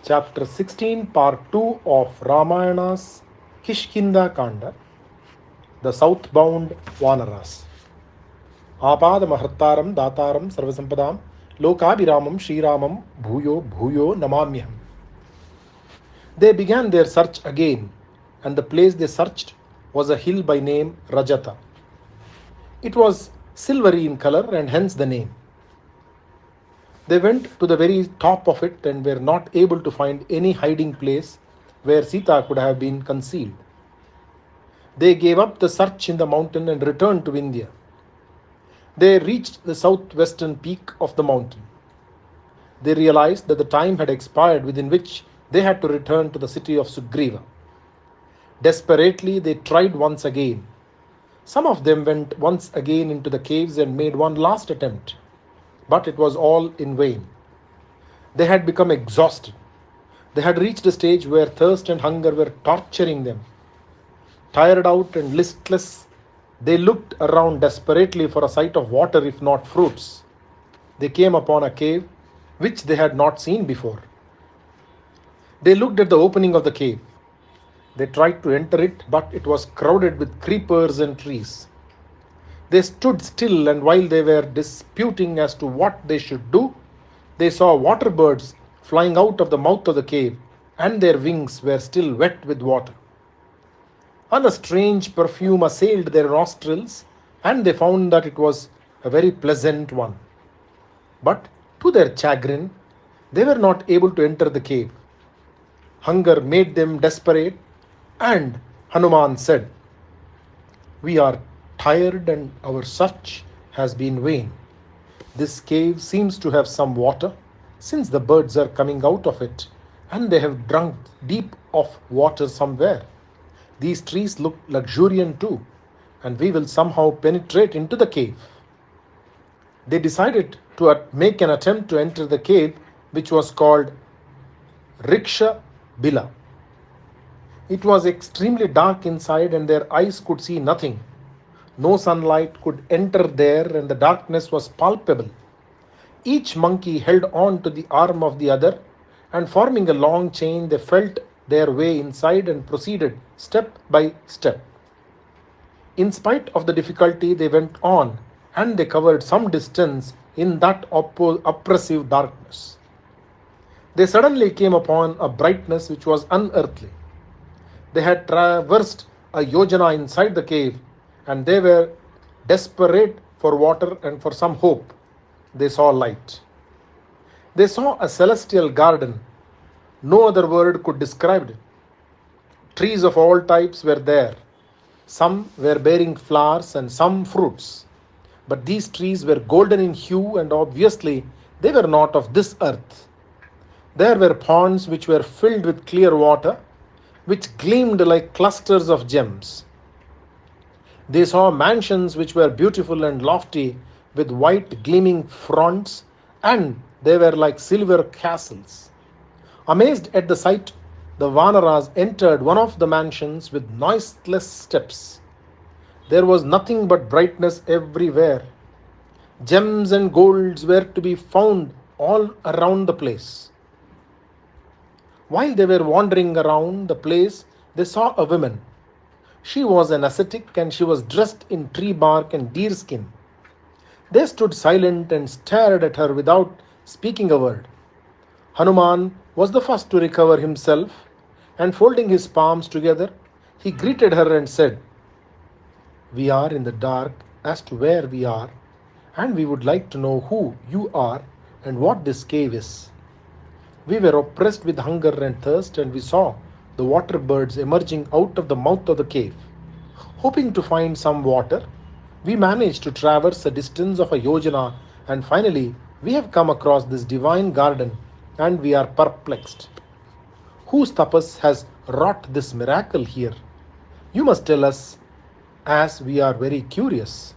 Chapter 16, Part 2 of Ramayana's Kishkinda Kanda, the southbound Vanaras. Apada Mahartaram Dataram Sarvasampadam Lokabhiramam Shriramam Bhuyo Bhuyo Namamyam. They began their search again, and the place they searched was a hill by name Rajata. It was silvery in color, and hence the name. They went to the very top of it and were not able to find any hiding place where Sita could have been concealed. They gave up the search in the mountain and returned to India. They reached the southwestern peak of the mountain. They realized that the time had expired within which they had to return to the city of Sugriva. Desperately, they tried once again. Some of them went once again into the caves and made one last attempt. But it was all in vain. They had become exhausted. They had reached a stage where thirst and hunger were torturing them. Tired out and listless, they looked around desperately for a sight of water, if not fruits. They came upon a cave which they had not seen before. They looked at the opening of the cave. They tried to enter it, but it was crowded with creepers and trees. They stood still, and while they were disputing as to what they should do, they saw water birds flying out of the mouth of the cave, and their wings were still wet with water. And a strange perfume assailed their nostrils, and they found that it was a very pleasant one. But to their chagrin, they were not able to enter the cave. Hunger made them desperate, and Hanuman said, "We are tired and our search has been vain. This cave seems to have some water, since the birds are coming out of it, and they have drunk deep of water somewhere. These trees look luxuriant too, and we will somehow penetrate into the cave." They decided to make an attempt to enter the cave, which was called Riksha Bila. It was extremely dark inside, and their eyes could see nothing. No sunlight could enter there, and the darkness was palpable. Each monkey held on to the arm of the other, and forming a long chain, they felt their way inside and proceeded step by step. In spite of the difficulty, they went on, and they covered some distance in that oppressive darkness. They suddenly came upon a brightness which was unearthly. They had traversed a yojana inside the cave, and they were desperate for water and for some hope. They saw light. They saw a celestial garden. No other word could describe it. Trees of all types were there. Some were bearing flowers and some fruits. But these trees were golden in hue, and obviously they were not of this earth. There were ponds which were filled with clear water, which gleamed like clusters of gems. They saw mansions which were beautiful and lofty, with white gleaming fronts, and they were like silver castles. Amazed at the sight, the Vanaras entered one of the mansions with noiseless steps. There was nothing but brightness everywhere. Gems and golds were to be found all around the place. While they were wandering around the place, they saw a woman. She was an ascetic, and she was dressed in tree bark and deer skin. They stood silent and stared at her without speaking a word. Hanuman was the first to recover himself, and folding his palms together, he greeted her and said, "We are in the dark as to where we are, and we would like to know who you are and what this cave is. We were oppressed with hunger and thirst, and we saw the water birds emerging out of the mouth of the cave. Hoping to find some water, we managed to traverse a distance of a yojana, and finally we have come across this divine garden, and we are perplexed. Whose tapas has wrought this miracle here? You must tell us, as we are very curious."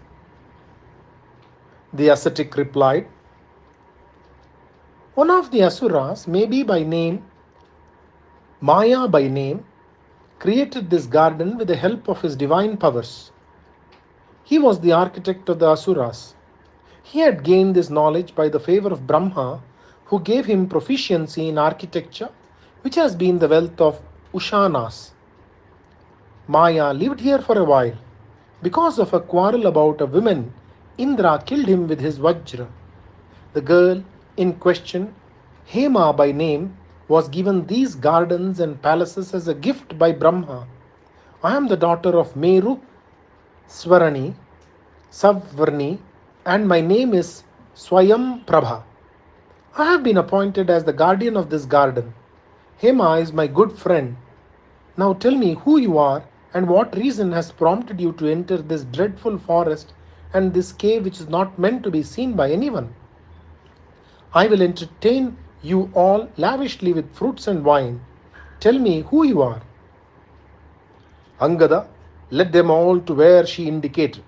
The ascetic replied, "One of the asuras, maybe by name, Maya by name, created this garden with the help of his divine powers. He was the architect of the asuras. He had gained this knowledge by the favor of Brahma, who gave him proficiency in architecture which has been the wealth of Ushanas. Maya lived here for a while. Because of a quarrel about a woman, Indra killed him with his Vajra. The girl in question, Hema by name, was given these gardens and palaces as a gift by Brahma. I am the daughter of Meru Swarani, Savarni, and my name is Swayam Prabha. I have been appointed as the guardian of this garden. Hema is my good friend. Now tell me who you are and what reason has prompted you to enter this dreadful forest and this cave which is not meant to be seen by anyone. I will entertain you all lavishly with fruits and wine. Tell me who you are. Angada led them all to where she indicated.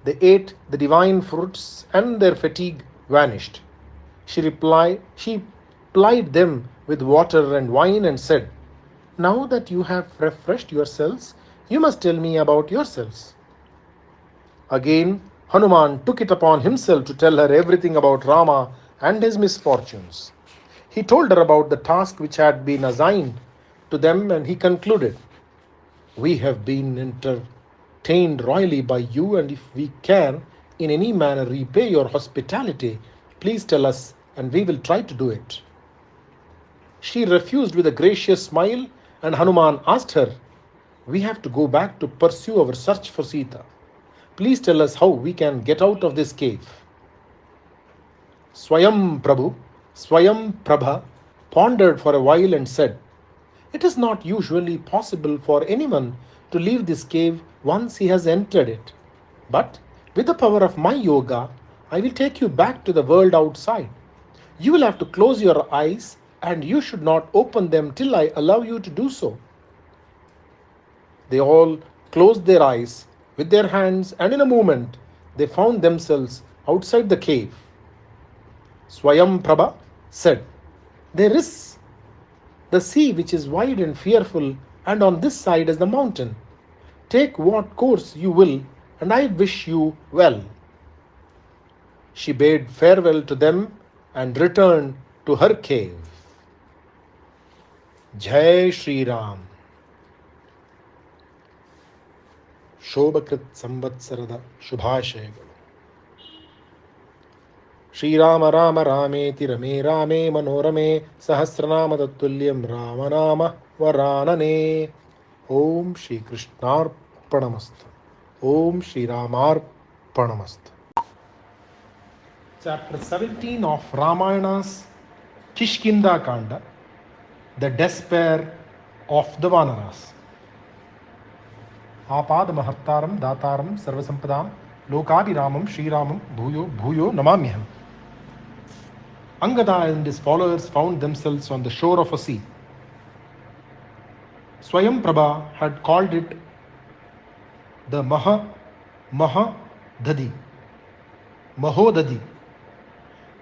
They ate the divine fruits and their fatigue vanished. She plied them with water and wine and said, "Now that you have refreshed yourselves, you must tell me about yourselves." Again, Hanuman took it upon himself to tell her everything about Rama and his misfortunes. He told her about the task which had been assigned to them, and he concluded, "We have been entertained royally by you, and if we can in any manner repay your hospitality, please tell us, and we will try to do it." She refused with a gracious smile, and Hanuman asked her, "We have to go back to pursue our search for Sita. Please tell us how we can get out of this cave." Swayam Prabha pondered for a while and said, "It is not usually possible for anyone to leave this cave once he has entered it. But with the power of my yoga, I will take you back to the world outside. You will have to close your eyes, and you should not open them till I allow you to do so." They all closed their eyes with their hands, and in a moment they found themselves outside the cave. Swayam Prabha said, "There is the sea which is wide and fearful, and on this side is the mountain. Take what course you will, and I wish you well." She bade farewell to them and returned to her cave. Jai Shri Ram. ಶೋಭಕೃತ್ ಸಂವತ್ಸರದ ಶುಭಾಶಯಗಳು. ಶ್ರೀರಾಮ ರಾಮ ರಾಮೇತಿ ರಮೇ ರಾಮೇ ಮನೋರಮೇ ಸಹಸ್ರನಾಮ ತತ್ತುಲ್ಯಂ ರಾಮನಾಮ ವರಾನನೇ. ಓಂ ಶ್ರೀ ಕೃಷ್ಣಾರ್ಪಣಮಸ್ತು. ಓಂ ಶ್ರೀರಾಮಾರ್ಪಣಮಸ್ತು. Chapter 17 of Ramayana's Kishkinda Kanda, the despair of the Vanaras. Apad Mahartaram Dataram Sarvasampadam Lokabhiramam Shriramam Bhuyo Bhuyo Namamyaham. Angada and his followers found themselves on the shore of a sea. Swayam Prabha had called it the Mahodadi.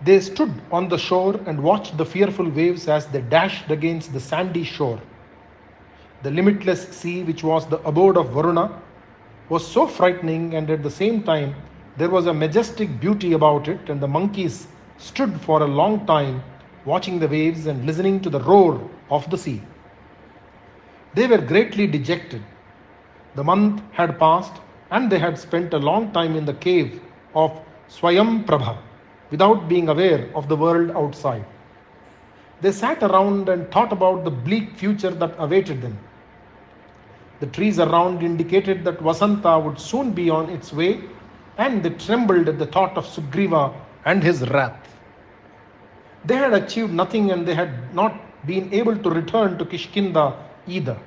They stood on the shore and watched the fearful waves as they dashed against the sandy shore. The limitless sea, which was the abode of Varuna, was so frightening, and at the same time there was a majestic beauty about it, and the monkeys stood for a long time watching the waves and listening to the roar of the sea. They were greatly dejected. The month had passed, and they had spent a long time in the cave of Swayam Prabha without being aware of the world outside. They sat around and thought about the bleak future that awaited them. The trees around indicated that Vasanta would soon be on its way, and they trembled at the thought of Sugriva and his wrath. They had achieved nothing, and they had not been able to return to Kishkinda either.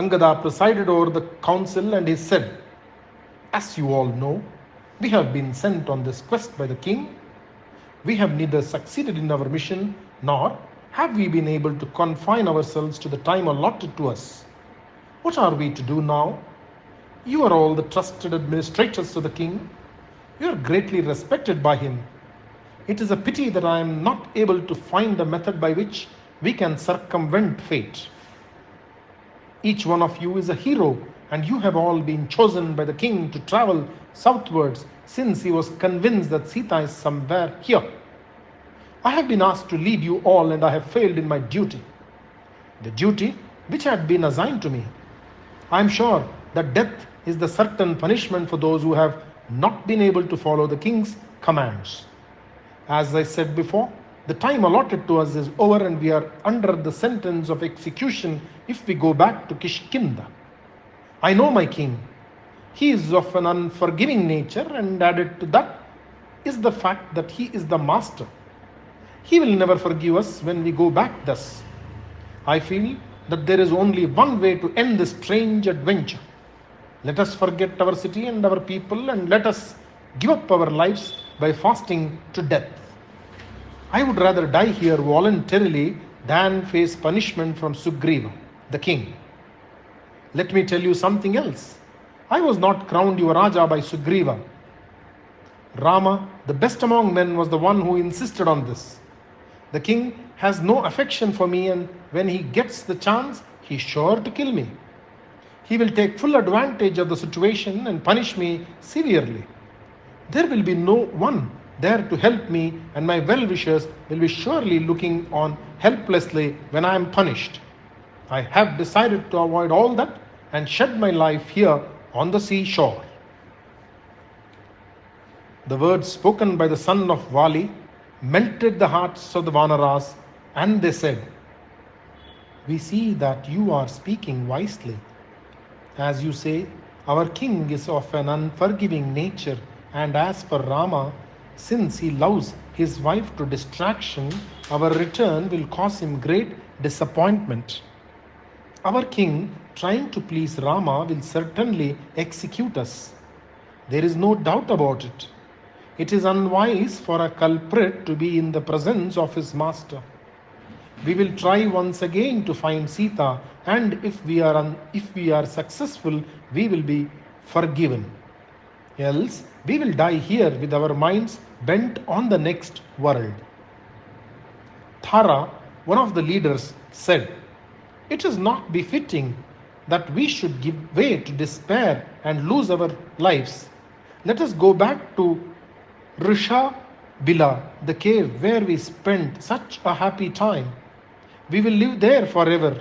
Angada presided over the council, and he said, "As you all know, we have been sent on this quest by the king. We have neither succeeded in our mission, nor have we been able to confine ourselves to the time allotted to us. What are we to do now? You are all the trusted administrators to the king. You are greatly respected by him. It is a pity that I am not able to find a method by which we can circumvent fate. Each one of you is a hero, and you have all been chosen by the king to travel southwards, since he was convinced that Sita is somewhere here. I have been asked to lead you all, and I have failed in my duty. the duty which had been assigned to me. I am sure that death is the certain punishment for those who have not been able to follow the king's commands. As I said before, the time allotted to us is over and we are under the sentence of execution if we go back to Kishkinda. I know my king. He is of an unforgiving nature, and added to that is the fact that he is the master. He will never forgive us when we go back thus. I feel that there is only one way to end this strange adventure. Let us forget our city and our people, and let us give up our lives by fasting to death. I would rather die here voluntarily than face punishment from Sugriva, the king. Let me tell you something else. I was not crowned Yuvaraja by Sugriva. Rama, the best among men, was the one who insisted on this. The king has no affection for me, and when he gets the chance, he is sure to kill me. He will take full advantage of the situation and punish me severely. There will be no one there to help me, and my well-wishers will be surely looking on helplessly when I am punished. I have decided to avoid all that and shed my life here on the seashore. The words spoken by the son of Vali melted the hearts of the Vanaras, and they said, "We see that you are speaking wisely. As you say, our king is of an unforgiving nature, and as for Rama, since he loves his wife to distraction, our return will cause him great disappointment. Our king, trying to please Rama, will certainly execute us. There is no doubt about it. It is unwise for a culprit to be in the presence of his master. We will try once again to find Sita, and if we are successful, we will be forgiven. Else, we will die here with our minds bent on the next world." Thara, one of the leaders, said, "It is not befitting that we should give way to despair and lose our lives. Let us go back to Rishabila, the cave where we spent such a happy time. We will live there forever.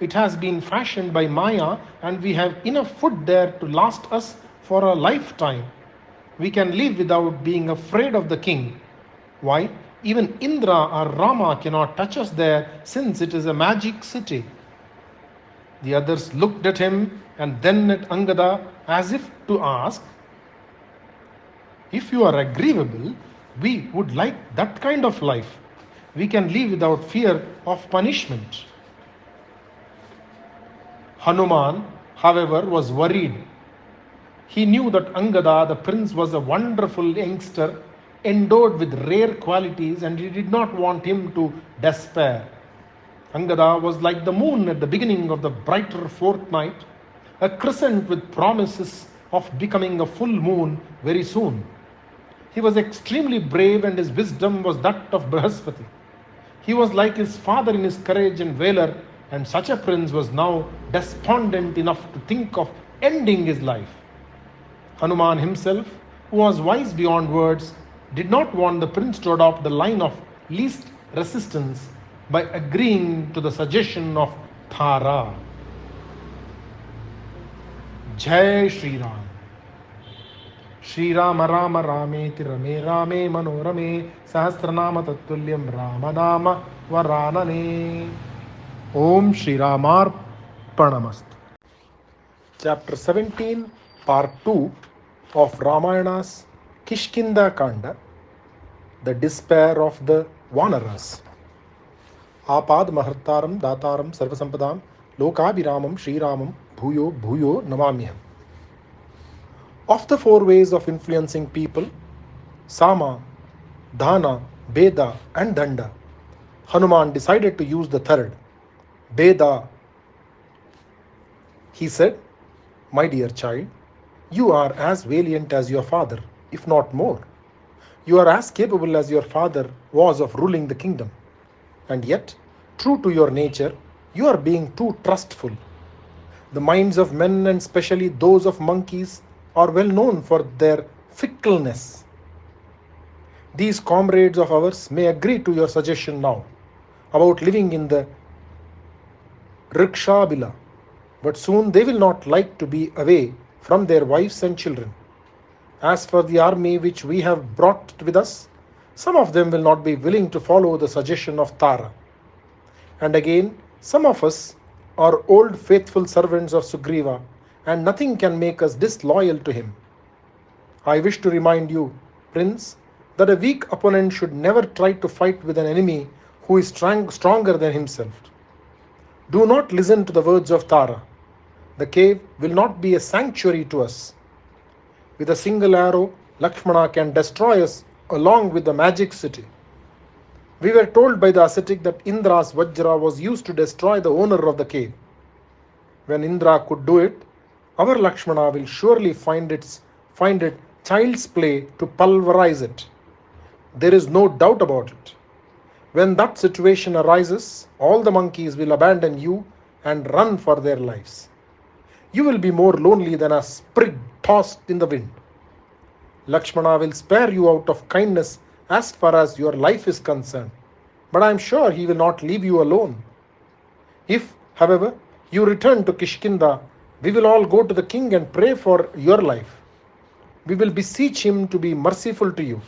It has been fashioned by Maya, and we have enough food there to last us for a lifetime. We can live without being afraid of the king. Why, even Indra or Rama cannot touch us there, since it is a magic city." The others looked at him and then at Angada as if to ask, "If you are agreeable, we would like that kind of life. We can live without fear of punishment." Hanuman, however, was worried. He knew that Angada, the prince, was a wonderful youngster endowed with rare qualities, and he did not want him to despair. Angada was like the moon at the beginning of the brighter fortnight, a crescent with promises of becoming a full moon very soon. He was extremely brave, and his wisdom was that of Brihaspati. He was like his father in his courage and valor, and such a prince was now despondent enough to think of ending his life. Hanuman himself, who was wise beyond words, did not want the prince to adopt the line of least resistance by agreeing to the suggestion of Thara. Jai Shri Ram. Shri Rama Rama Rameti Rame Rame Manorame Sahasranama Tattulyam Ramanama Varanane. Om Shri Ramarpanamastu. Chapter 17, Part 2 of Ramayana's Kishkinda Kanda, the despair of the Vanaras. Apad Mahartaram Dataram Sarvasampadam Lokabhiramam Shri Ramam Bhuyo Bhuyo Namamyam. Of the four ways of influencing people, Sama, Dhana, Beda and Danda, Hanuman decided to use the third, Beda. He said, "My dear child, you are as valiant as your father, if not more. You are as capable as your father was of ruling the kingdom. And yet, true to your nature, you are being too trustful. The minds of men, and especially those of monkeys, are well known for their fickleness. These comrades of ours may agree to your suggestion now about living in the Rikshabila, but soon they will not like to be away from their wives and children. As for the army which we have brought with us, some of them will not be willing to follow the suggestion of Tara. And again, some of us are old faithful servants of Sugriva, and nothing can make us disloyal to him. I wish to remind you, Prince, that a weak opponent should never try to fight with an enemy who is stronger than himself. Do not listen to the words of Tara. The cave will not be a sanctuary to us. With a single arrow, Lakshmana can destroy us along with the magic city. We were told by the ascetic that Indra's Vajra was used to destroy the owner of the cave. When Indra could do it, our Lakshmana will surely find it child's play to pulverize it. There is no doubt about it. When that situation arises, all the monkeys will abandon you and run for their lives. You will be more lonely than a sprig tossed in the wind. Lakshmana will spare you out of kindness as far as your life is concerned, but I am sure he will not leave you alone. If, however, you return to Kishkinda, we will all go to the king and pray for your life. We will beseech him to be merciful to you.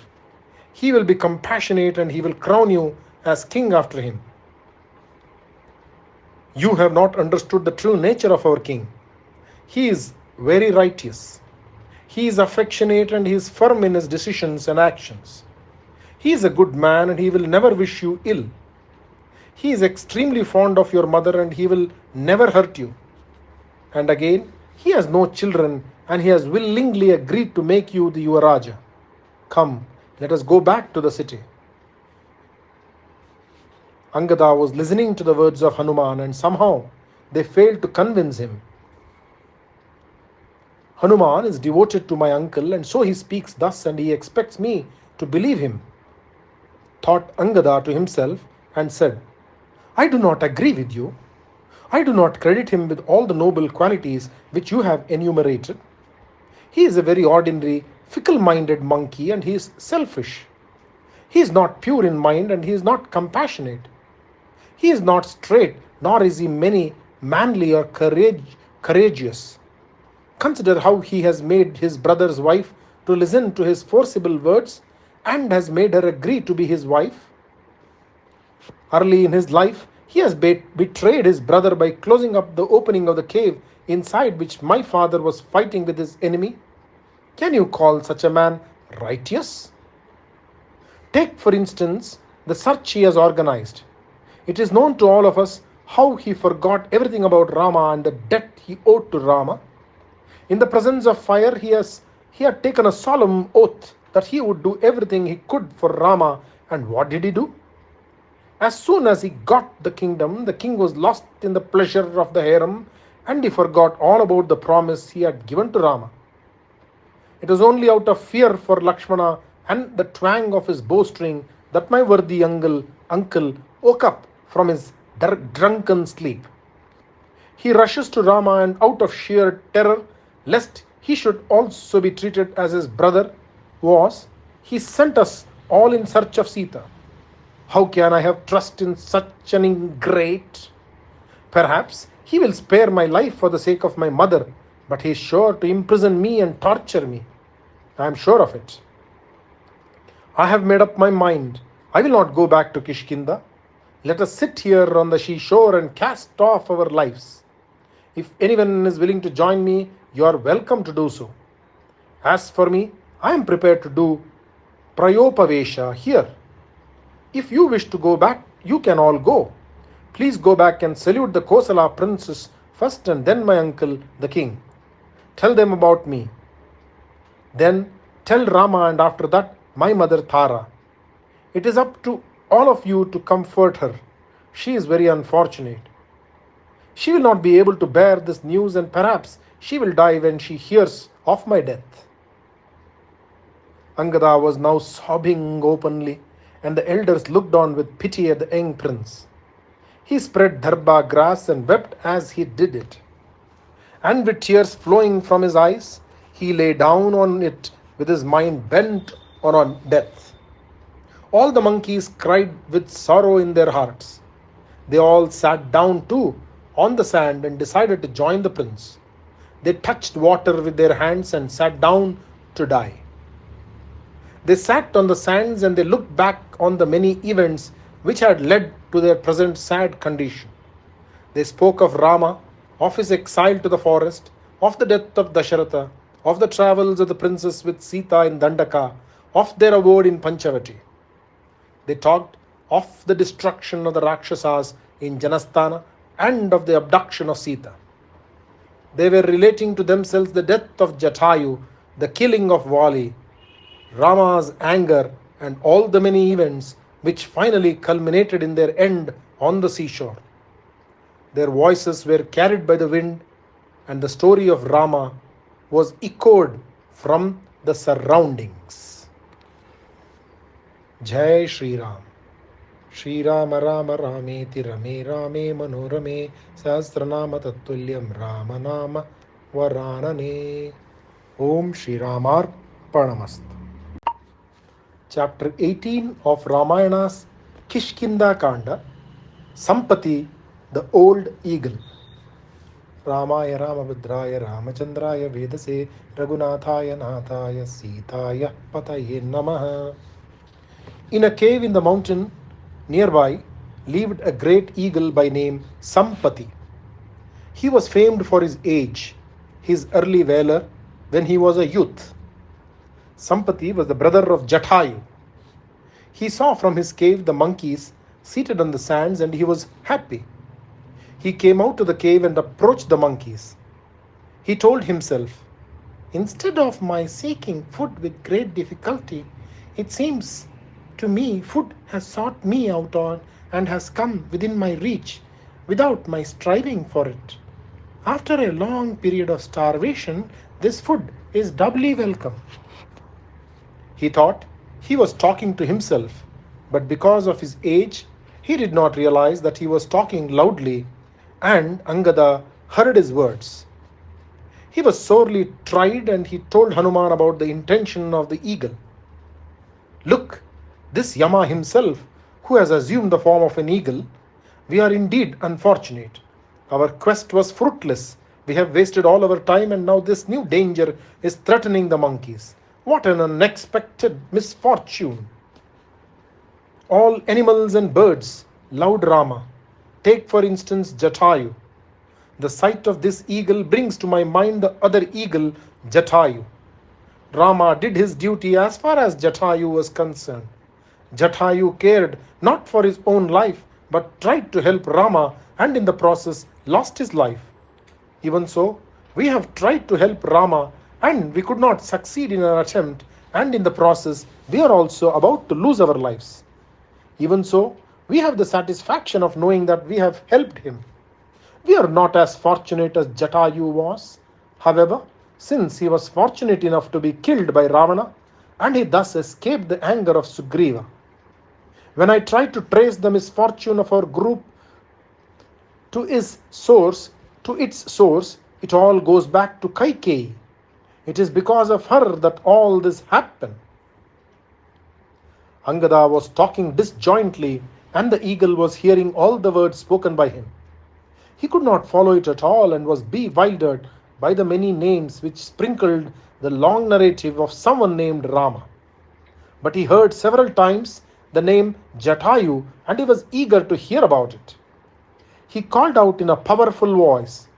He will be compassionate and he will crown you as king after him. You have not understood the true nature of our king. He is very righteous. He is affectionate and he is firm in his decisions and actions. He is a good man and he will never wish you ill. He is extremely fond of your mother and he will never hurt you. And again, he has no children and he has willingly agreed to make you the Gururaja. Come, let us go back to the city. Angada was listening to the words of Hanuman and somehow they failed to convince him. Hanuman is devoted to my uncle and so he speaks thus and he expects me to believe him, thought Angada to himself and said, I do not agree with you. I do not credit him with all the noble qualities which you have enumerated. He is a very ordinary, fickle-minded monkey and he is selfish. He is not pure in mind and he is not compassionate. He is not straight, nor is he manly or courageous. Consider how he has made his brother's wife to listen to his forcible words and has made her agree to be his wife. Early in his life, he has betrayed his brother by closing up the opening of the cave inside which my father was fighting with his enemy. Can you call such a man righteous? Take, for instance, the search he has organized. It is known to all of us how he forgot everything about Rama and the debt he owed to Rama. In the presence of fire, he had taken a solemn oath that he would do everything he could for Rama. And what did he do? As soon as he got the kingdom, the king was lost in the pleasure of the harem and he forgot all about the promise he had given to Rama. It was only out of fear for Lakshmana and the twang of his bowstring that my worthy uncle woke up from his drunken sleep. He rushes to Rama and out of sheer terror, lest he should also be treated as his brother was, he sent us all in search of Sita. How can I have trust in such an ingrate? Perhaps he will spare my life for the sake of my mother, but he is sure to imprison me and torture me. I am sure of it. I have made up my mind. I will not go back to Kishkinda. Let us sit here on the seashore and cast off our lives. If anyone is willing to join me, you are welcome to do so. As for me, I am prepared to do Prayopavesha here. If you wish to go back, you can all go. Please go back and salute the Kosala princes first and then my uncle, the king. Tell them about me. Then tell Rama and after that my mother Tara. It is up to all of you to comfort her. She is very unfortunate. She will not be able to bear this news and perhaps she will die when she hears of my death. Angada was now sobbing openly and the elders looked on with pity at the young prince. He spread dharba grass and wept as he did it. And with tears flowing from his eyes, he lay down on it with his mind bent on death. All the monkeys cried with sorrow in their hearts. They all sat down too, on the sand and decided to join the prince. They touched water with their hands and sat down to die. They sat on the sands and they looked back on the many events which had led to their present sad condition. They spoke of Rama, of his exile to the forest, of the death of Dasharatha, of the travels of the princess with Sita in Dandaka, of their abode in Panchavati. They talked of the destruction of the Rakshasas in Janasthana and of the abduction of Sita. They were relating to themselves the death of Jatayu, the killing of Vali, Rama's anger, and all the many events which finally culminated in their end on the seashore. Their voices were carried by the wind, and the story of Rama was echoed from the surroundings. Jai Shri Ram. Shri Rama Rama Rameti Rame Rame Manorame Sahasranama Tattulyam Rama Nama Varanane. Om Shri Ramarpanamastu. Chapter 18 of Ramayana's Kishkinda Kanda, Sampati, the Old Eagle. Ramaya Ramabhadraya Ramachandraya Vedase Raghunathaya Nathaya Sitaya Pataye Namaha. In a cave in the mountain nearby lived a great eagle by name Sampati. He was famed for his age, his early valor when he was a youth. Sampati was the brother of Jatayu. He saw from his cave the monkeys seated on the sands and he was happy. He came out to the cave and approached the monkeys. He told himself, "Instead of my seeking food with great difficulty, it seems to me food has sought me out on and has come within my reach without my striving for it. After a long period of starvation, this food is doubly welcome." He thought he was talking to himself, but because of his age, he did not realize that he was talking loudly, and Angada heard his words. He was sorely tried and he told Hanuman about the intention of the eagle. "Look, this Yama himself, who has assumed the form of an eagle, we are indeed unfortunate. Our quest was fruitless. We have wasted all our time and now this new danger is threatening the monkeys. What an unexpected misfortune!" All animals and birds loved Rama. Take for instance Jatayu. The sight of this eagle brings to my mind the other eagle, Jatayu. Rama did his duty as far as Jatayu was concerned. Jatayu cared not for his own life but tried to help Rama and in the process lost his life. Even so, we have tried to help Rama and we could not succeed in our attempt, and in the process we are also about to lose our lives. Even so, we have the satisfaction of knowing that we have helped him. We are not as fortunate as Jatayu was. However, since he was fortunate enough to be killed by Ravana, and he thus escaped the anger of Sugriva. When I try to trace the misfortune of our group to its source, it all goes back to Kaikeyi. It is because of her that all this happened. Angada was talking disjointly, and the eagle was hearing all the words spoken by him. He could not follow it at all and was bewildered by the many names which sprinkled the long narrative of someone named Rama. But he heard several times the name Jatayu and he was eager to hear about it. He called out in a powerful voice,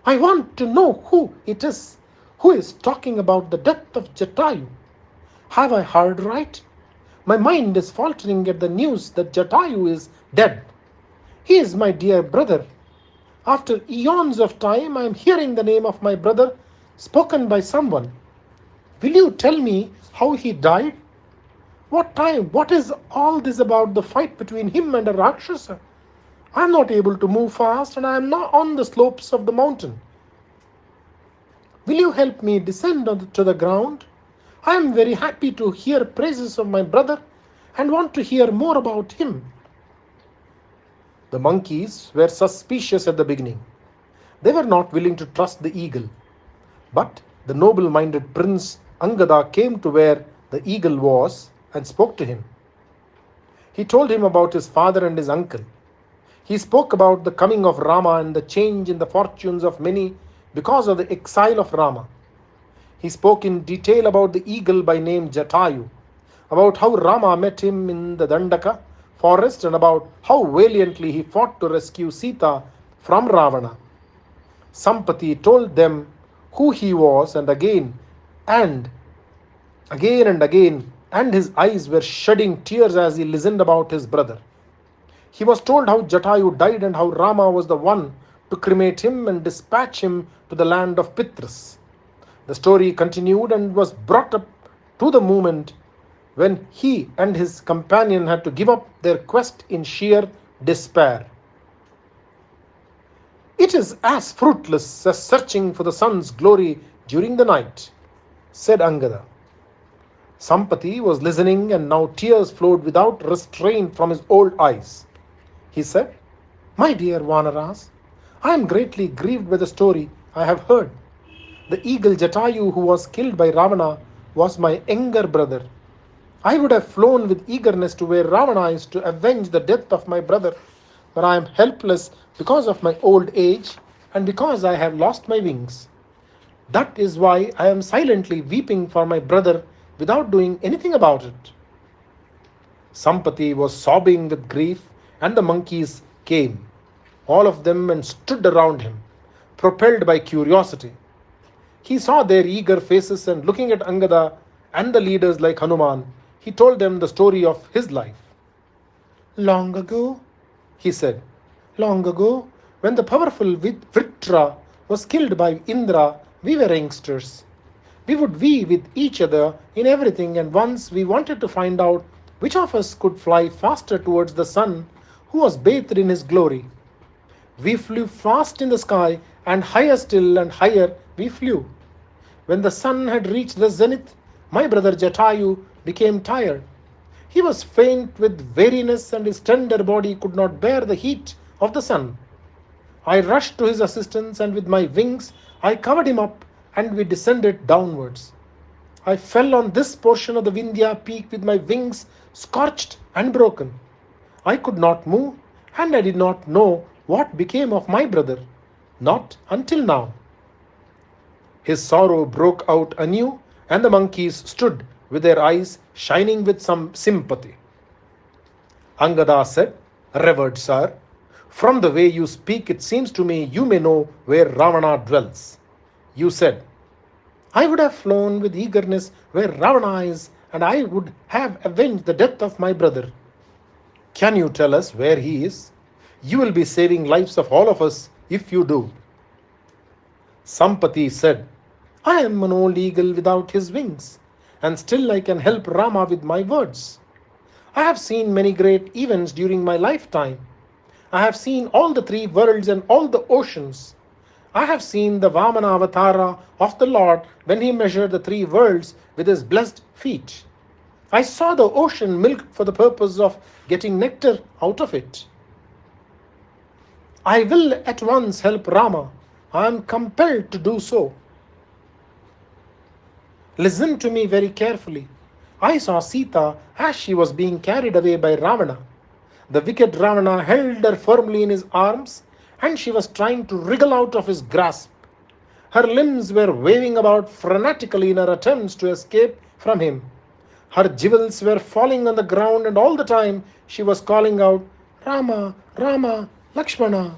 "I want to know who it is who is talking about the death of Jatayu. Have I heard right? My mind is faltering at the news that Jatayu is dead. He is my dear brother. After eons of time, I am hearing the name of my brother spoken by someone. Will you tell me how he died? What is all this about the fight between him and a Rakshasa? I am not able to move fast and I am not on the slopes of the mountain. Will you help me descend to the ground? I am very happy to hear praises of my brother and want to hear more about him." The monkeys were suspicious at the beginning. They were not willing to trust the eagle. But the noble-minded prince Angada came to where the eagle was and spoke to him. He told him about his father and his uncle. He spoke about the coming of Rama and the change in the fortunes of many because of the exile of Rama. He spoke in detail about the eagle by name Jatayu, about how Rama met him in the Dandaka forest, and about how valiantly he fought to rescue Sita from Ravana. Sampati told them who he was, and again and again, and his eyes were shedding tears as he listened about his brother. He was told how Jatayu died and how Rama was the one to cremate him and dispatch him to the land of Pitras. The story continued and was brought up to the moment when he and his companion had to give up their quest in sheer despair. "It is as fruitless as searching for the sun's glory during the night," said Angada. Sampati was listening, and now tears flowed without restraint from his old eyes. He said, "My dear Vanaras, I am greatly grieved by the story I have heard. The eagle Jatayu, who was killed by Ravana, was my younger brother. I would have flown with eagerness to where Ravana is to avenge the death of my brother, but I am helpless because of my old age and because I have lost my wings. That is why I am silently weeping for my brother without doing anything about it." Sampati was sobbing with grief, and the monkeys came, all of them, and stood around him, propelled by curiosity. He saw their eager faces, and looking at Angada and the leaders like Hanuman, he told them the story of his life. "Long ago," he said, "long ago, when the powerful Vritra was killed by Indra, we were youngsters. We would vie with each other in everything, and once we wanted to find out which of us could fly faster towards the sun, who was bathed in his glory. We flew fast in the sky, and higher still and higher we flew. When the sun had reached the zenith, my brother Jatayu became tired. He was faint with weariness, and his tender body could not bear the heat of the sun. I rushed to his assistance, and with my wings I covered him up, and we descended downwards. I fell on this portion of the Vindhya peak with my wings scorched and broken. I could not move, and I did not know what became of my brother, not until now." His sorrow broke out anew, and the monkeys stood with their eyes shining with some sympathy. Angada said, "Revered sir, from the way you speak, it seems to me you may know where Ravana dwells. You said, 'I would have flown with eagerness where Ravana is, and I would have avenged the death of my brother.' Can you tell us where he is? You will be saving lives of all of us if you do." Sampati said, "I am an old eagle without his wings, and still I can help Rama with my words. I have seen many great events during my lifetime. I have seen all the three worlds and all the oceans. I have seen the Vamana Avatara of the Lord when he measured the three worlds with his blessed feet. I saw the ocean milked for the purpose of getting nectar out of it. I will at once help Rama. I am compelled to do so. Listen to me very carefully. I saw Sita as she was being carried away by Ravana. The wicked Ravana held her firmly in his arms, and she was trying to wriggle out of his grasp. Her limbs were waving about frantically in her attempts to escape from him. Her jewels were falling on the ground, and all the time she was calling out, 'Rama, Rama, Lakshmana.'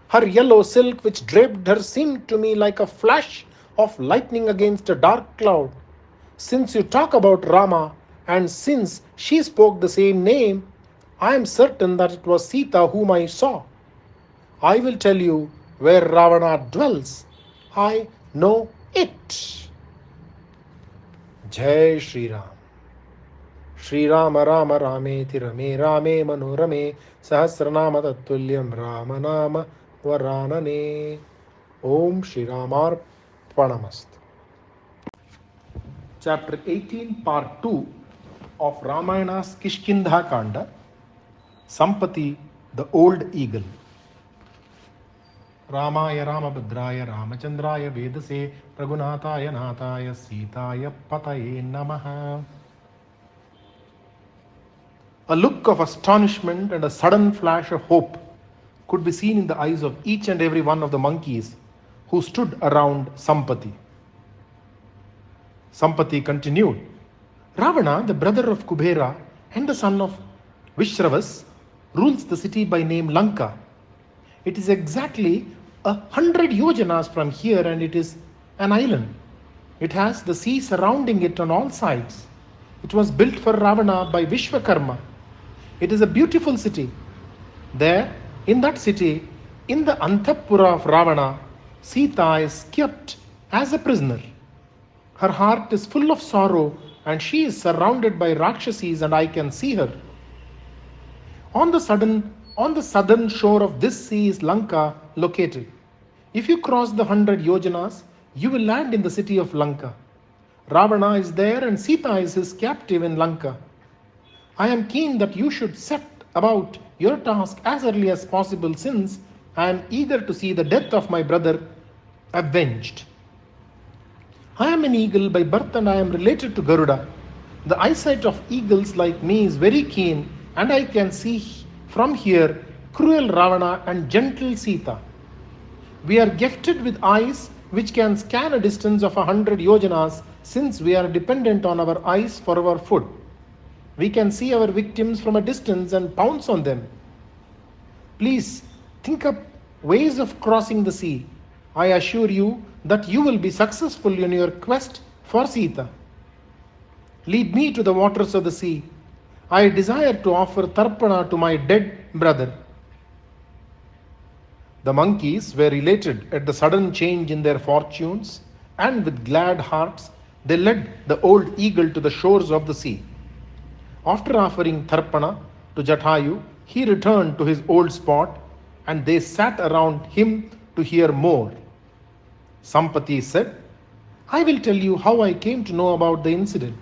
Her yellow silk which draped her seemed to me like a flash of lightning against a dark cloud. Since you talk about Rama, and since she spoke the same name, I am certain that it was Sita whom I saw. I will tell you where Ravana dwells. I know it." Jai Shri Ram. Shri Rama Rama Rameti Rame Rame Manorame Sahasranama Tattulyam Ramanama Varanane. Om Shri Ramarpanamast. Chapter 18, Part 2 of Ramayana's Kishkindha Kanda. Sampati, the Old Eagle. Ramaya Ramabhadraya Ramachandraya Vedase Raghunataya Nathaya Sitaya Pataye Namaha. A look of astonishment and a sudden flash of hope could be seen in the eyes of each and every one of the monkeys who stood around Sampati. Sampati continued, Ravana, the brother of Kubera and the son of Vishravas, rules the city by name Lanka. It is exactly 100 yojanas from here, and it is an island. It has the sea surrounding it on all sides. It was built for Ravana by Vishwakarma. It is a beautiful city. There, in that city, in the Antapura of Ravana, Sita is kept as a prisoner. Her heart is full of sorrow, and she is surrounded by Rakshasis, and I can see her. On the southern shore of this sea is Lanka located. If you cross the 100 yojanas, you will land in the city of Lanka. Ravana is there and Sita is his captive in Lanka. I am keen that you should set about your task as early as possible, since I am eager to see the death of my brother avenged. I am an eagle by birth and I am related to Garuda. The eyesight of eagles like me is very keen, and I can see from here cruel Ravana and gentle Sita. We are gifted with eyes which can scan a distance of 100 yojanas, since we are dependent on our eyes for our food. We can see our victims from a distance and pounce on them. Please think up ways of crossing the sea. I assure you that you will be successful in your quest for Sita. Lead me to the waters of the sea. I desire to offer tarpana to my dead brother. The monkeys were elated at the sudden change in their fortunes, and with glad hearts they led the old eagle to the shores of the sea. After offering tarpana to Jatayu, he returned to his old spot, and they sat around him to hear more. Sampati said, I will tell you how I came to know about the incident.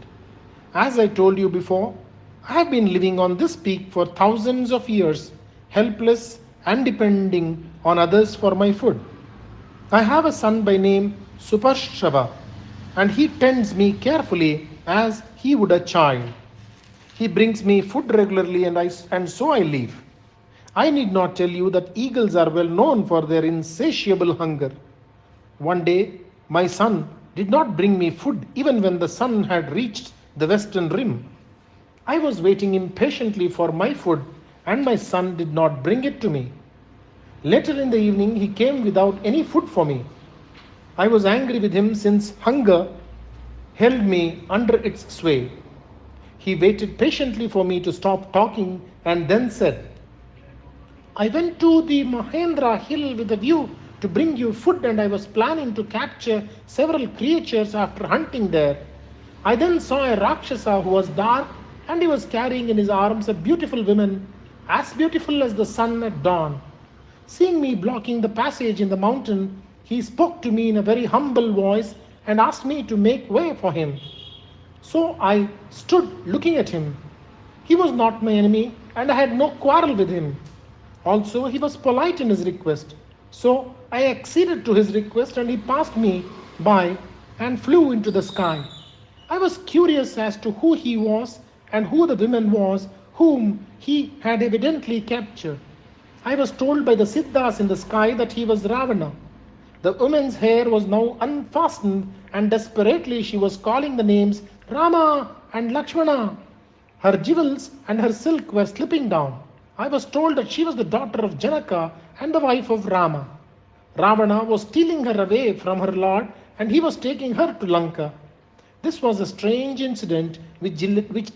As I told you before, I have been living on this peak for thousands of years, helpless and depending on others for my food. I have a son by name Suparshava, and he tends me carefully as he would a child. He brings me food regularly, and so I live. I need not tell you that eagles are well known for their insatiable hunger. One day, my son did not bring me food even when the sun had reached the western rim. I was waiting impatiently for my food, and my son did not bring it to me. Later in the evening, he came without any food for me. I was angry with him, since hunger held me under its sway. He waited patiently for me to stop talking and then said, I went to the Mahendra hill with a view to bring you food, and I was planning to capture several creatures after hunting there. I then saw a Rakshasa who was dark, and he was carrying in his arms a beautiful woman, as beautiful as the sun at dawn. Seeing me blocking the passage in the mountain, he spoke to me in a very humble voice and asked me to make way for him. So I stood looking at him. He was not my enemy, and I had no quarrel with him. Also, he was polite in his request. So I acceded to his request, and he passed me by and flew into the sky. I was curious as to who he was and who the woman was whom he had evidently captured. I was told by the Siddhas in the sky that he was Ravana. The woman's hair was now unfastened, and desperately she was calling the names Rama and Lakshmana. Her jewels and her silk were slipping down. I was told that she was the daughter of Janaka and the wife of Rama. Ravana was stealing her away from her lord, and he was taking her to Lanka. This was a strange incident which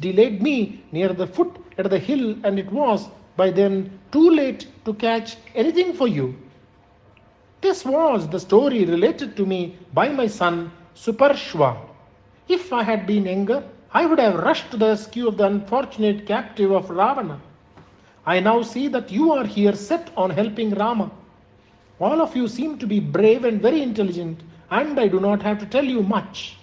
delayed me near the foot at the hill, and it was by then too late to catch anything for you. This was the story related to me by my son Suparshva. If I had been younger, I would have rushed to the rescue of the unfortunate captive of Ravana. I now see that you are here set on helping Rama. All of you seem to be brave and very intelligent, and I do not have to tell you much.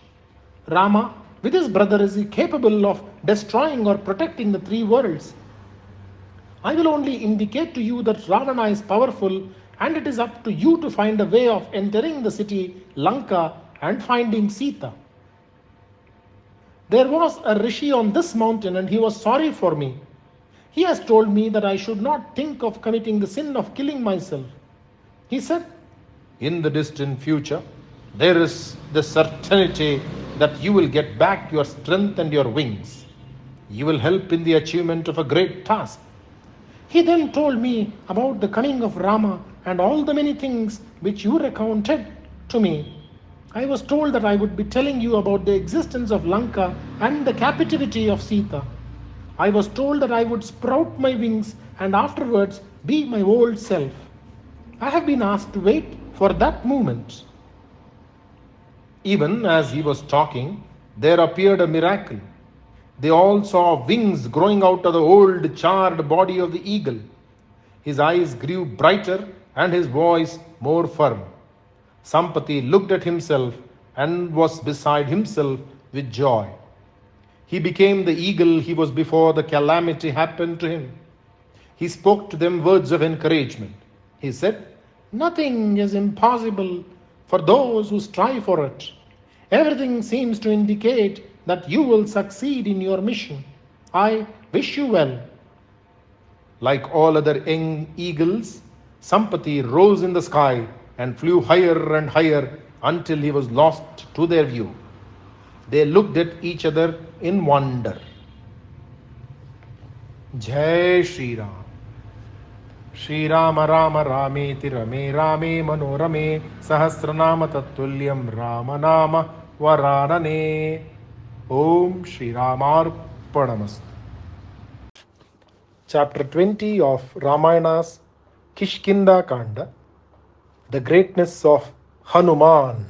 Rama, with his brother, is capable of destroying or protecting the three worlds. I will only indicate to you that Ravana is powerful, and it is up to you to find a way of entering the city Lanka and finding Sita. There was a rishi on this mountain, and he was sorry for me. He has told me that I should not think of committing the sin of killing myself. He said, in the distant future, there is the certainty that you will get back your strength and your wings. You will help in the achievement of a great task. He then told me about the coming of Rama and all the many things which you recounted to me. I was told that I would be telling you about the existence of Lanka and the captivity of Sita. I was told that I would sprout my wings and afterwards be my old self. I have been asked to wait for that moment. Even as he was talking, there appeared a miracle. They all saw wings growing out of the old charred body of the eagle. His eyes grew brighter and his voice more firm. Sampati looked at himself and was beside himself with joy. He became the eagle he was before the calamity happened to him. He spoke to them words of encouragement. He said, "Nothing is impossible for those who strive for it. Everything seems to indicate that you will succeed in your mission. I wish you well." Like all other young eagles, Sampati rose in the sky and flew higher and higher until he was lost to their view. They looked at each other in wonder. Jai Shri Ram. Shri Rama Rama Rameti Rame Rame Manorame Sahasranama Tattulyam Rama Nama Varanane. Om Shri Ramarpanamastu. Chapter 20 of Ramayana's Kishkinda Kanda, the greatness of Hanuman.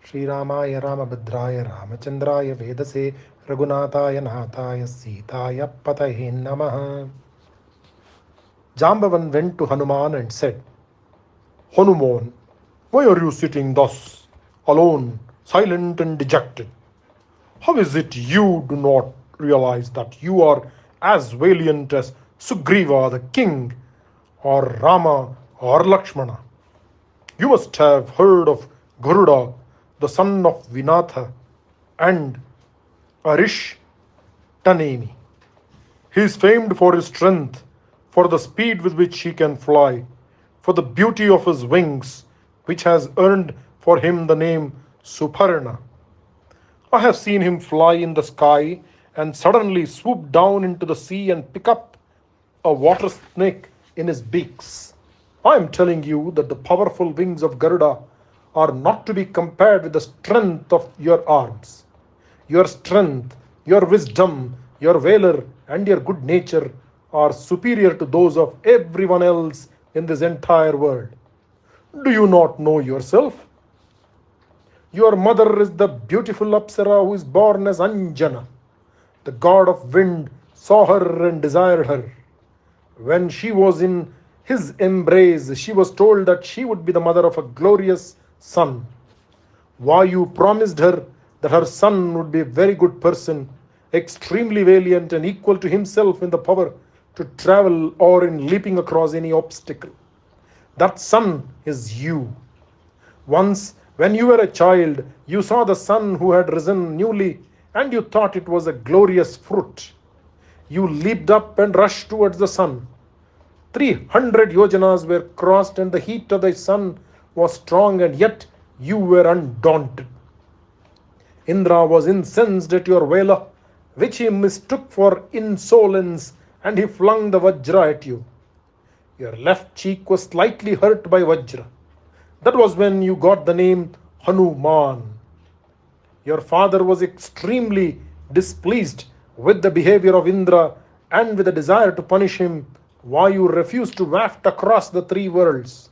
Shri Ramaya Ramabhadraya Ramachandraya Vedase Raghunathaya Nathaya Sitaya Patahe Namaha. Jambavan went to Hanuman and said, "Hanuman, why are you sitting thus, alone, silent and dejected? How is it you do not realize that you are as valiant as Sugriva the king, or Rama or Lakshmana? You must have heard of Gururaja, the son of Vinatha, and Arishtanemi. He is famed for his strength, for the speed with which he can fly, for the beauty of his wings, which has earned for him the name Suparna. I have seen him fly in the sky and suddenly swoop down into the sea and pick up a water snake in his beaks. I am telling you that the powerful wings of Garuda are not to be compared with the strength of your arms. Your strength, your wisdom, your valor, and your good nature are superior to those of everyone else in this entire world. Do you not know yourself? Your mother is the beautiful Apsara who is born as Anjana. The god of wind saw her and desired her. When she was in his embrace, she was told that she would be the mother of a glorious son. Vayu promised her that her son would be a very good person, extremely valiant and equal to himself in the power to travel or in leaping across any obstacle. That son is you. Once, when you were a child, you saw the sun who had risen newly and you thought it was a glorious fruit. You leaped up and rushed towards the sun. 300 yojanas were crossed and the heat of the sun was strong, and yet you were undaunted. Indra was incensed at your valor, which he mistook for insolence, and he flung the Vajra at you. Your left cheek was slightly hurt by Vajra. That was when you got the name Hanuman. Your father was extremely displeased with the behavior of Indra, and with a desire to punish him, Vayu refused to waft across the three worlds.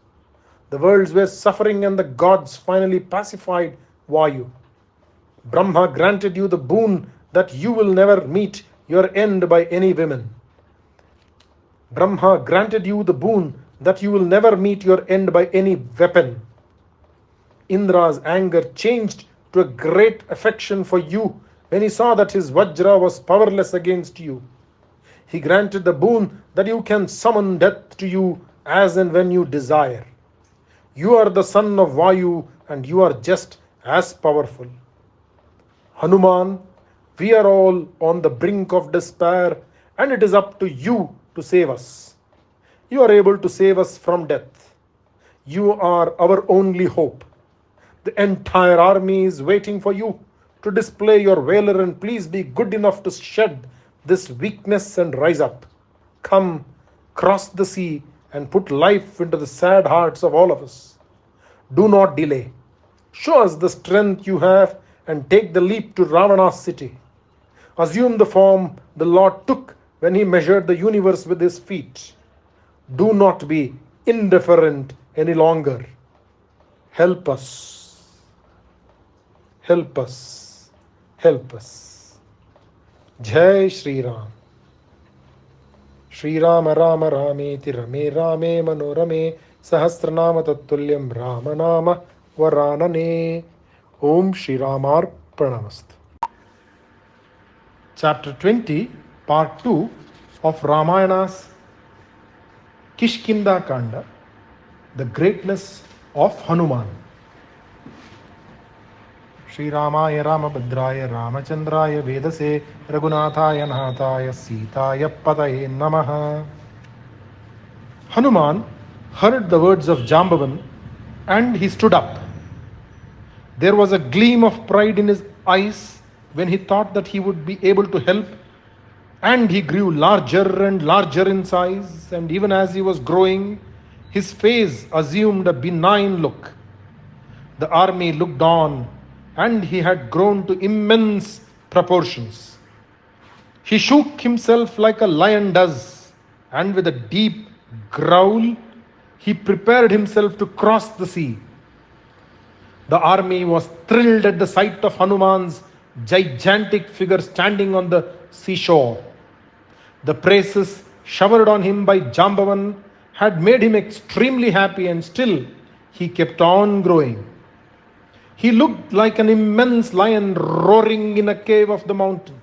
The worlds were suffering and the gods finally pacified Vayu. Brahma granted you the boon that you will never meet your end by any women. Brahma granted you the boon that you will never meet your end by any weapon. Indra's anger changed to a great affection for you when he saw that his Vajra was powerless against you. He granted the boon that you can summon death to you as and when you desire. You are the son of Vayu and you are just as powerful. Hanuman, We are all on the brink of despair, and it is up to you to save us. You are able to save us from death. You are our only hope. The entire army is waiting for you to display your valor, and please be good enough to shed this weakness and rise up. Come, cross the sea and put life into the sad hearts of all of us. Do not delay. Show us the strength you have and take the leap to Ravana's city. Assume the form the Lord took when he measured the universe with his feet. Do not be indifferent any longer. Help us. Help us. Help us. Jai Shri Ram. Shri Rama Rama Rameti Rame Rame Manorame Sahasranama Tattulyam Ramanama Varanane. Om Shri Ramar Pranamastu. Chapter 20, Part 2 of Ramayana's Kishkinda Kanda, the greatness of Hanuman. Shri Ramaya Ramabhadraya Ramachandraya Vedase Raghunathaya Nathaya Sitaya Pataye Namaha. Hanuman heard the words of Jambavan and he stood up. There was a gleam of pride in his eyes when he thought that he would be able to help, and he grew larger and larger in size, and even as he was growing, his face assumed a benign look. The army looked on, and he had grown to immense proportions. He shook himself like a lion does, and with a deep growl, he prepared himself to cross the sea. The army was thrilled at the sight of Hanuman's gigantic figure standing on the seashore. The praises showered on him by Jambavan had made him extremely happy, and still he kept on growing. He looked like an immense lion roaring in a cave of the mountain.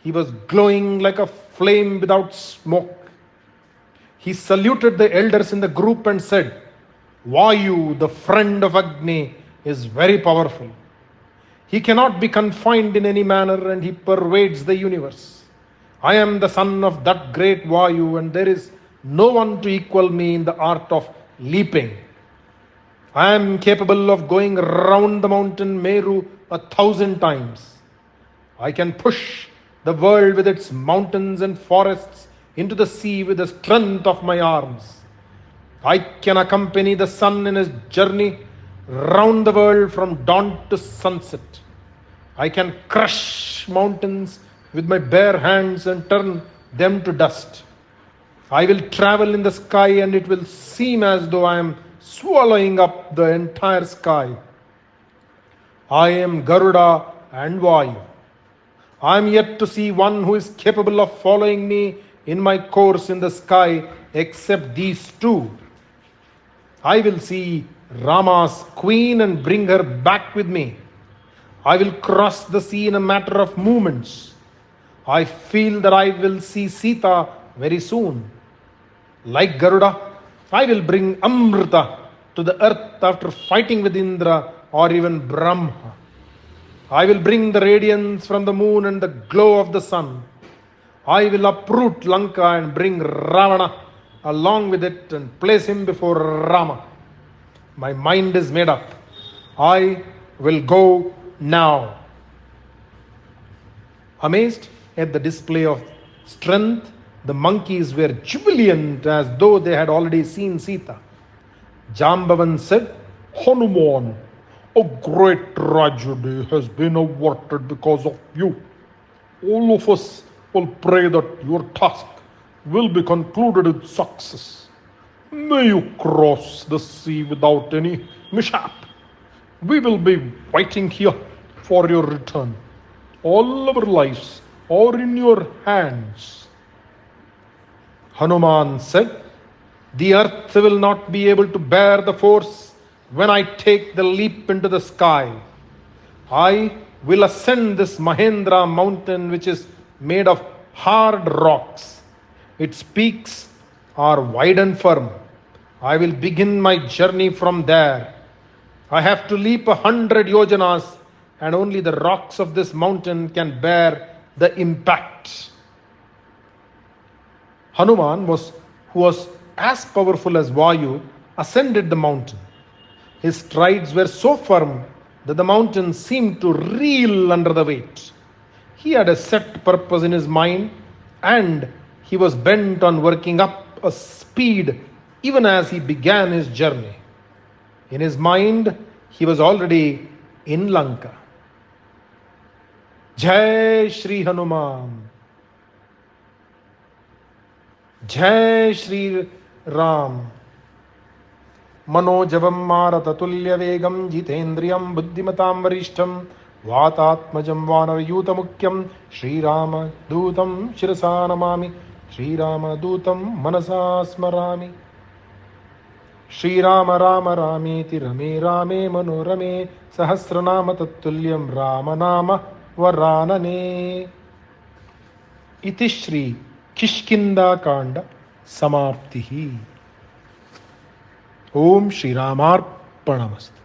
He was glowing like a flame without smoke. He saluted the elders in the group and said, "Vayu, the friend of Agni, is very powerful. He cannot be confined in any manner, and he pervades the universe. I am the son of that great Vayu, and there is no one to equal me in the art of leaping. I am capable of going round the mountain Meru 1,000 times. I can push the world with its mountains and forests into the sea with the strength of my arms. I can accompany the sun in his journey round the world from dawn to sunset. I can crush mountains with my bare hands and turn them to dust. I will travel in the sky, and it will seem as though I am swallowing up the entire sky. I am Garuda and Vayu. I am yet to see one who is capable of following me in my course in the sky except these two. I will see Rama's queen and bring her back with me. I will cross the sea in a matter of moments. I feel that I will see Sita very soon. Like Garuda, I will bring Amrita to the earth after fighting with Indra or even Brahma. I will bring the radiance from the moon and the glow of the sun. I will uproot Lanka and bring Ravana along with it and place him before Rama. My mind is made up. I will go now." Amazed at the display of strength, the monkeys were jubilant as though they had already seen Sita. Jambavan said, "Hanuman, a great tragedy has been averted because of you. All of us will pray that your task will be concluded with success. May you cross the sea without any mishap. We will be waiting here for your return. All our lives are in your hands." Hanuman said, "The earth will not be able to bear the force when I take the leap into the sky. I will ascend this Mahendra mountain, which is made of hard rocks. Its peaks are wide and firm. I will begin my journey from there. I have to leap 100 yojanas and only the rocks of this mountain can bear the impact. Hanuman, who was as powerful as Vayu, ascended the mountain. His strides were so firm that the mountain seemed to reel under the weight. He had a set purpose in his mind, and he was bent on working up a speed even as he began his journey. In his mind, he was already in Lanka. Jai Shri Hanuman. Jai Shri Ram. Manojavam Marathatulya Vegam Jitendriyam Buddhimatam Varishtam Vatatmajam Vanarayutamukyam Shri Rama Dutam Shirasanamami Shri Rama Dutam Manasa Smarami Shri Rama Rama Rameti Rame Rame Manorame Sahasranama Tattulyam Rama Nama Varanane. Iti Shri Kishkinda Kanda Samaptihi. Om Shri Ramarpanamastu.